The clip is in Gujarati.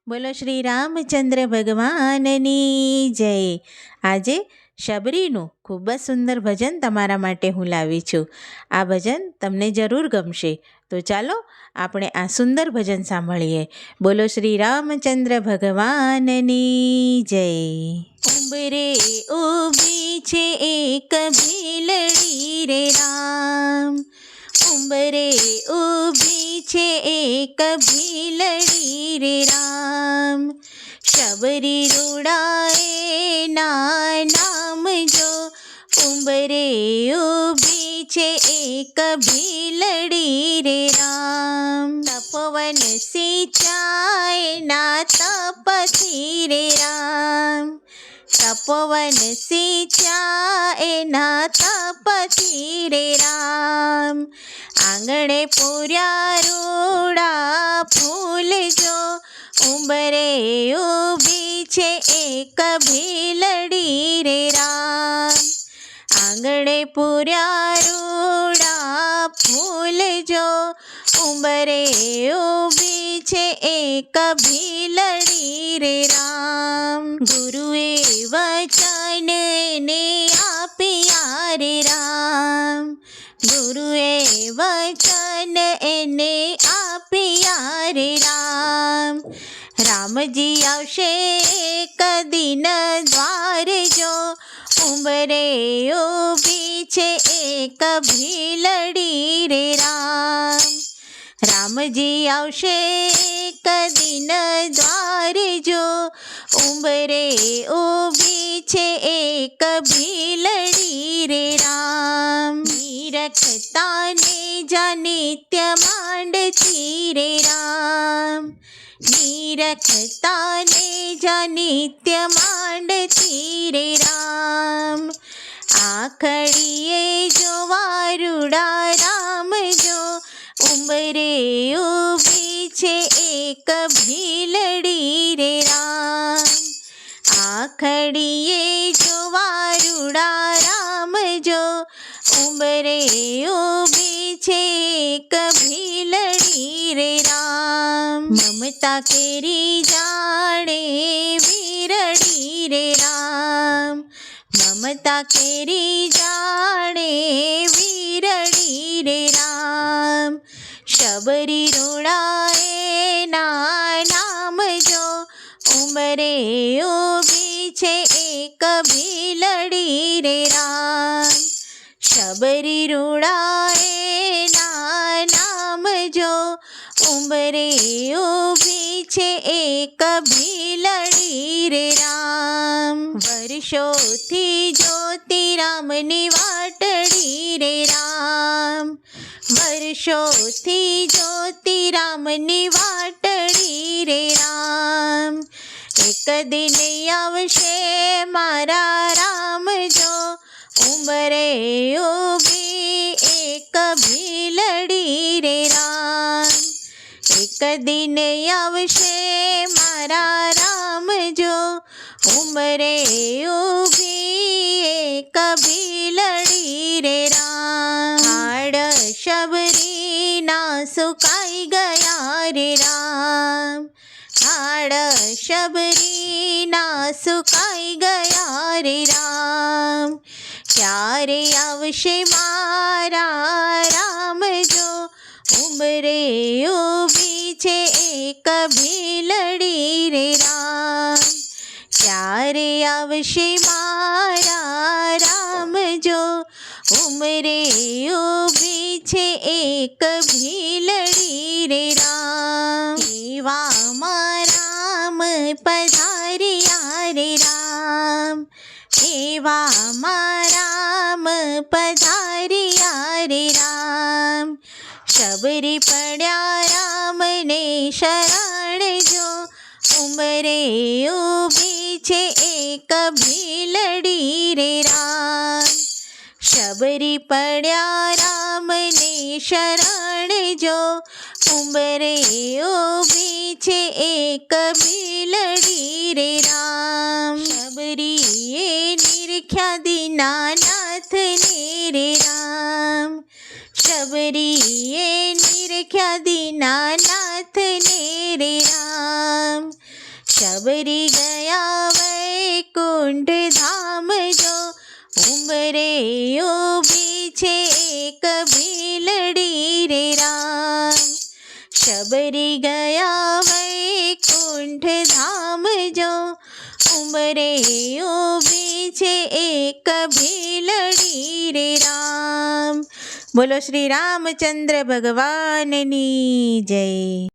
બોલો શ્રી રામચંદ્ર ભગવાનની જય. આજે શબરીનું ખૂબ જ સુંદર ભજન તમારા માટે હું લાવી છું. આ ભજન તમને જરૂર ગમશે. તો ચાલો આપણે આ સુંદર ભજન સાંભળીએ. બોલો શ્રી રામચંદ્ર ભગવાનની જય. ઉંબરે ઊભી છે એક ભીલડી રે રામ, ઉંબરે ઊભી છે એક ભીલડી રે રામ, શબરી રૂડાએ ના નામ જો, ઉંબરે ઊભી છે એક ભીલડી રે રામ, તપવન સિંચાય ના તપથી રે રામ, તપવન સિંચાય ના તપથી રે રામ, આંગણે પૂર્યા રૂડા ફૂલ જો, ઉંબરે ઊભી છે એક ભીલડી રે રામ, આંગણે પૂર્યા રૂડા ફૂલ જો, ઉંબરે ઊભી છે એક ભીલડી રે રામ, ગુરુએ વચન એને આપ્યા રે રામ, ગુરુએ વચન એને આપ્યા રે રામ, રામજી આવશે એક દિન દ્વાર જો, ઉંબરે ઊભી છે એક ભીલડી રે રામ, રામજી આવશે એક દિન દ્વાર જો, ઉંબરે ઊભી છે એક ભીલડી રે રામ, નિરખતા ને જા નિત્ય માંડતી રે રામ, નિરખતા ને જા નિત્ય માંડતી રે રામ, આખડીએ જોવા રૂડા રામ જો, ઉંબરે ઊભી છે એક ભીલડી રે રામ, આખડીએ જોવા રૂડા રામ જો, ઉંબરે ઊભી છે એક ભીલડી રે રામ, મમતા કેરી જાણે વીરડી રે રામ, મમતા કેરી જાણે વીરડી રે રામ, શબરી રૂડાએ ના નામ જો, ઉંબરે ઊભી છે એક ભીલડી રે રામ, શબરી રૂડાએ ના નામ જો, ઉંબરે ઊભી છે એક ભીલડી રે રામ, વર્ષોથી જોતી રામની વાટડી રે રામ, વર્ષોથી જોતી રામની વાટડી રે રામ, એક દિન આવશે મારા રામ જો, ઉંબરે ઊભી એક ભીલડી રે રામ, એક દિન આવશે મારા રામ જો, ઉંબરે ઊભી એક ભીલડી રે રામ, હાડ શબરી ના સુકાઈ ગયા રે રામ, હાડ શબરી ના સુકાઈ ગયા રે રામ, ક્યારે આવશે મારા રામ જો, ઉંબરે ઊભી છે એક ભીલડી રે રામ, ક્યારે આવશે મારા રામ જો, ઉંબરે ઊભી છે એક ભીલડી રે રામ, એવામાં રામ પધાર્યા રે રામ, એવામાં રામ પધાર્યા રે રામ, શબરી પડ્યા રામને શરણ જો, ઉંબરે ઊભી છે એક ભીલડી રે રામ, શબરી પડ્યા રામને શરણ જો, ઉંબરે ઊભી છે એક ભીલડી રે રામ, શબરીએ નિરખ્યા દીનાનાથને રે રામ, શબરીએ નિરખ્યા દીનાનાથને રે રામ, શબરી ગયા વૈકુંઠ ધામ જો ઉંબરે ઊભી છે એક ભીલડી રે રામ. શબરી ગયા વૈકુંઠ ધામ જો ઉંબરે ઊભી છે એક ભીલડી રે રામ. બોલો શ્રી રામચંદ્ર ભગવાનની જય.